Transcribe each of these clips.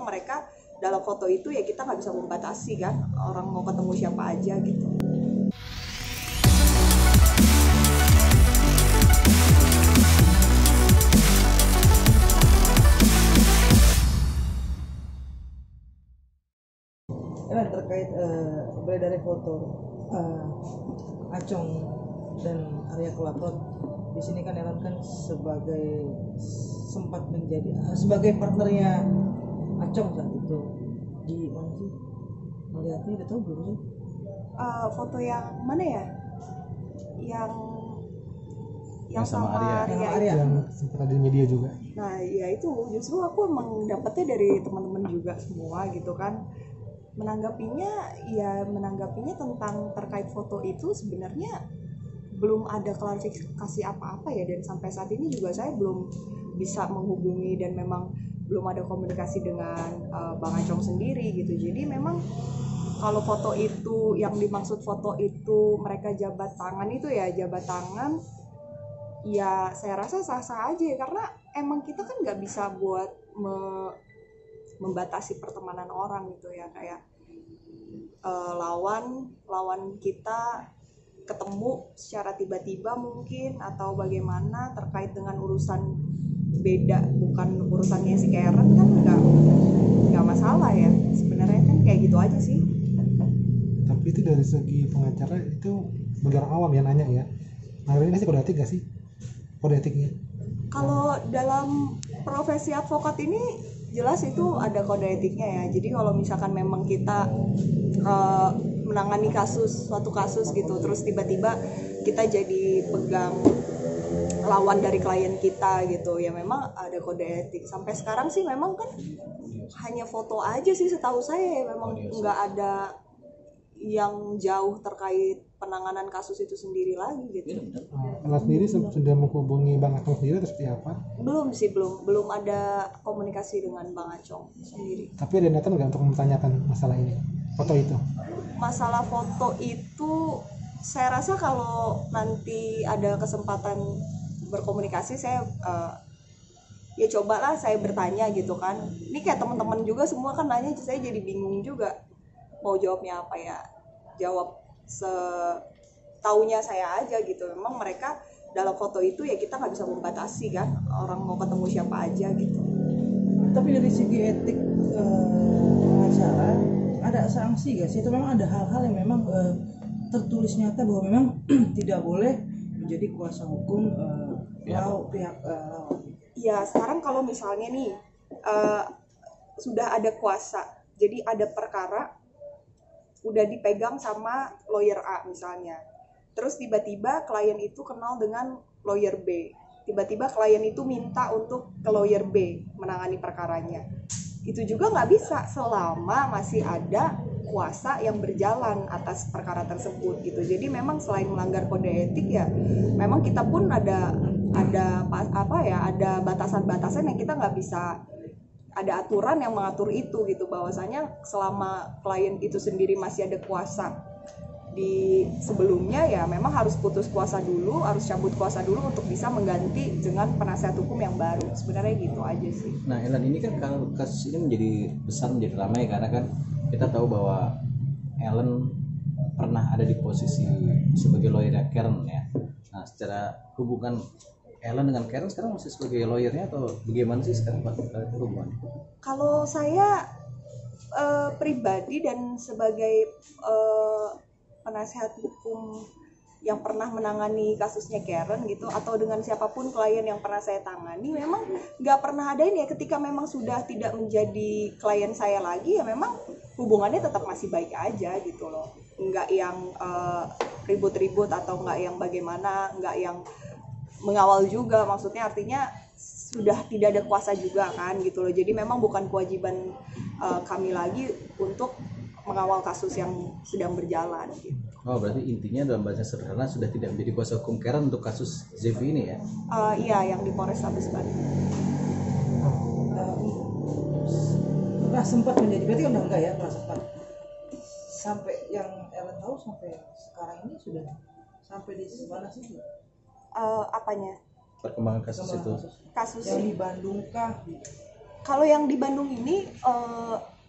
mereka dalam foto itu ya kita nggak bisa membatasi kan orang mau ketemu siapa aja gitu. Terkait beredar foto Acong dan Arya Kelatot, di sini kan Ellen kan sempat menjadi sebagai partnernya Acong saat itu. Di mana sih? Melihatnya udah tahu belum sih? Foto yang mana ya? Yang sama Arya. Yang sempat ada di media juga. Nah ya itu justru aku emang dapetnya dari teman-teman juga semua gitu kan. Menanggapinya tentang terkait foto itu sebenarnya belum ada klarifikasi apa-apa ya, dan sampai saat ini juga saya belum bisa menghubungi dan memang belum ada komunikasi dengan Bang Acong sendiri gitu. Jadi memang kalau foto itu yang dimaksud foto itu mereka jabat tangan itu ya jabat tangan, ya saya rasa sah-sah aja karena emang kita kan nggak bisa buat membatasi pertemanan orang gitu ya, kayak lawan kita ketemu secara tiba-tiba mungkin atau bagaimana terkait dengan urusan beda, bukan urusannya si Karen kan nggak masalah ya sebenarnya kan kayak gitu aja sih. Tapi itu dari segi pengacara itu bagi orang awam yang nanya ya, nah ini sih kode etik nggak sih kode etiknya? Kalau dalam profesi advokat ini jelas itu ada kode etiknya ya. Jadi kalau misalkan memang kita menangani suatu kasus gitu, terus tiba-tiba kita jadi pegang lawan dari klien kita gitu, ya memang ada kode etik. Sampai sekarang sih memang kan hanya foto aja sih setahu saya, memang nggak ada yang jauh terkait penanganan kasus itu sendiri lagi gitu. Ella sendiri sudah menghubungi Bang Acong sendiri atau seperti apa? Belum ada komunikasi dengan Bang Acong sendiri. Tapi ada yang datang nggak untuk mempertanyakan masalah ini, foto itu? Masalah foto itu saya rasa kalau nanti ada kesempatan berkomunikasi saya ya cobalah saya bertanya gitu kan. Ini kayak teman-teman juga semua kan nanya, saya jadi bingung juga mau jawabnya apa ya. Jawab setaunya saya aja gitu. Memang mereka dalam foto itu ya kita nggak bisa membatasi kan orang mau ketemu siapa aja gitu. Tapi dari segi etik pengacara ada sanksi gak sih? Itu memang ada hal-hal yang memang tertulis nyata bahwa memang tidak boleh menjadi kuasa hukum pihak lawan. Ya sekarang kalau misalnya nih sudah ada kuasa, jadi ada perkara udah dipegang sama lawyer A misalnya, terus tiba-tiba klien itu kenal dengan lawyer B, tiba-tiba klien itu minta untuk ke lawyer B menangani perkaranya, itu juga nggak bisa selama masih ada kuasa yang berjalan atas perkara tersebut gitu. Jadi memang selain melanggar kode etik ya memang kita pun ada batasan-batasan yang kita nggak bisa, ada aturan yang mengatur itu gitu, bahwasanya selama klien itu sendiri masih ada kuasa di sebelumnya ya memang harus putus kuasa dulu, harus cabut kuasa dulu untuk bisa mengganti dengan penasihat hukum yang baru. Sebenarnya gitu aja sih. Nah Ellen, ini kan kalau kasus ini menjadi besar, menjadi ramai karena kan kita tahu bahwa Ellen pernah ada di posisi sebagai lawyer Karen ya. Nah secara hubungan Ellen dengan Karen sekarang masih sebagai lawyernya atau bagaimana sih sekarang Pak hubungannya? Kalau saya pribadi dan sebagai penasihat hukum yang pernah menangani kasusnya Karen gitu, atau dengan siapapun klien yang pernah saya tangani, memang nggak pernah ada ini ya, ketika memang sudah tidak menjadi klien saya lagi ya memang hubungannya tetap masih baik aja gitu loh, nggak yang ribut-ribut atau nggak yang bagaimana, nggak yang mengawal juga, maksudnya artinya sudah tidak ada kuasa juga kan gitu loh. Jadi memang bukan kewajiban kami lagi untuk mengawal kasus yang sedang berjalan gitu. Oh berarti intinya dalam bahasa sederhana sudah tidak menjadi kuasa hukum Karen untuk kasus Zevi ini ya? Iya, yang di Polrestabes Bandung. Pernah sempat menjadi, berarti udah enggak ya, pernah sempat sampai yang Ellen tahu sampai sekarang ini sudah sampai di mana sih? Apanya? Perkembangan kasus itu? Kasus yang di Bandung kah? Kalau yang di Bandung ini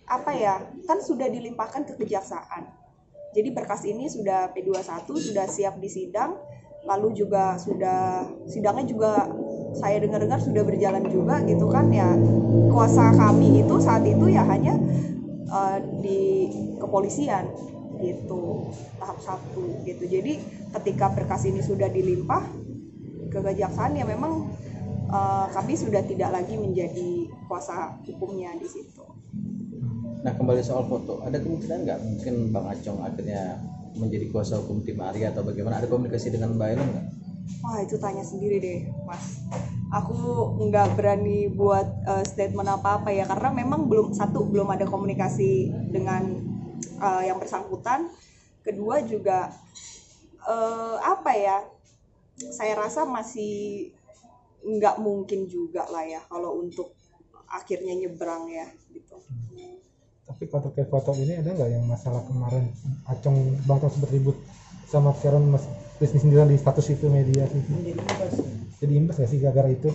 apa ya, kan sudah dilimpahkan ke kejaksaan. Jadi berkas ini sudah P21, sudah siap disidang, lalu juga sudah sidangnya juga saya dengar-dengar sudah berjalan juga gitu kan ya. Kuasa kami itu saat itu ya hanya di kepolisian gitu, tahap 1 gitu. Jadi ketika berkas ini sudah dilimpah ke kejaksaan ya memang kami sudah tidak lagi menjadi kuasa hukumnya di situ. Nah, kembali soal foto, ada kemungkinan nggak mungkin Bang Acong akhirnya menjadi kuasa hukum tim Arya atau bagaimana? Ada komunikasi dengan Mbak Ellen nggak? Wah, itu tanya sendiri deh, Mas. Aku nggak berani buat statement apa-apa ya, karena memang belum ada komunikasi dengan yang bersangkutan. Kedua juga apa ya? Saya rasa masih nggak mungkin juga lah ya kalau untuk akhirnya nyebrang ya gitu. Tapi kalau terkait foto ini ada nggak yang masalah kemarin Bang Acong sempat ribut sama Karen Mas bisnis sendirian di status itu media sih. Jadi imbas nggak sih gara-gara itu?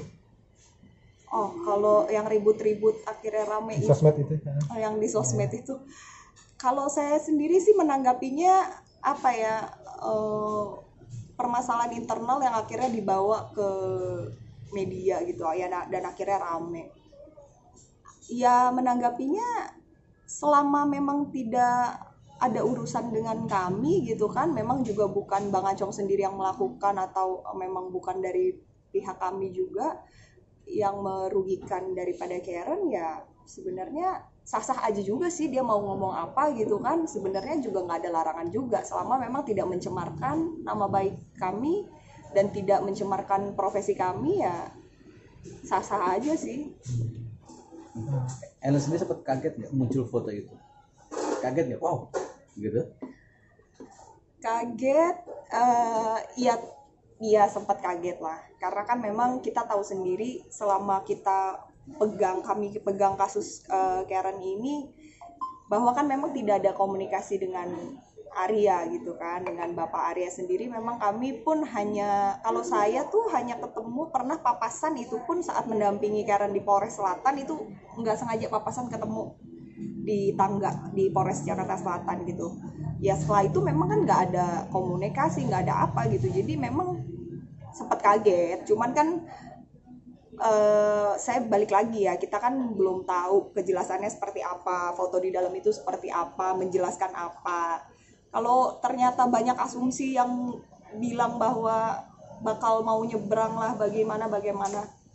Oh, kalau yang ribut-ribut akhirnya rame Di sosmed itu? Yang di sosmed itu, kalau saya sendiri sih menanggapinya apa ya, permasalahan internal yang akhirnya dibawa ke media gitu ya, dan akhirnya rame. Ya menanggapinya selama memang tidak ada urusan dengan kami gitu kan, memang juga bukan Bang Acong sendiri yang melakukan atau memang bukan dari pihak kami juga yang merugikan daripada Karen, ya sebenarnya sah-sah aja juga sih dia mau ngomong apa gitu kan. Sebenarnya juga nggak ada larangan juga selama memang tidak mencemarkan nama baik kami dan tidak mencemarkan profesi kami, ya sah-sah aja sih. Ellen sendiri sempat kaget nggak muncul foto itu? Kaget nggak? Wow, gitu? Kaget, iya sempat kaget lah. Karena kan memang kita tahu sendiri selama kami pegang kasus Karen ini, bahwa kan memang tidak ada komunikasi dengan Arya gitu kan, dengan Bapak Arya sendiri. Memang kami pun kalau saya tuh hanya ketemu pernah papasan, itu pun saat mendampingi Karen di Polres Selatan, itu nggak sengaja papasan ketemu di tangga di Polres Jakarta Selatan gitu. Ya setelah itu memang kan nggak ada komunikasi, nggak ada apa gitu. Jadi memang sempat kaget. Cuman kan saya balik lagi ya, kita kan belum tahu kejelasannya seperti apa, foto di dalam itu seperti apa, menjelaskan apa. Kalau ternyata banyak asumsi yang bilang bahwa bakal mau nyebrang lah, bagaimana,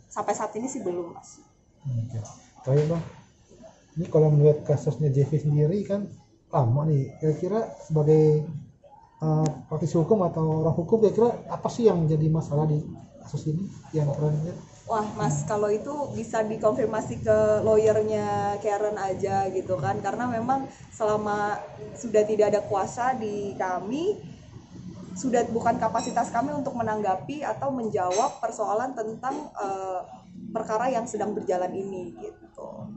sampai saat ini sih belum, Mas. Oke. Baik Bang, ini kalau melihat kasusnya Jeffy sendiri kan lama nih, kira-kira sebagai praktisi hukum atau orang hukum, kira-kira apa sih yang jadi masalah di kasus ini yang pernah lihat? Wah Mas, kalau itu bisa dikonfirmasi ke lawyernya Karen aja gitu kan, karena memang selama sudah tidak ada kuasa di kami, sudah bukan kapasitas kami untuk menanggapi atau menjawab persoalan tentang perkara yang sedang berjalan ini gitu.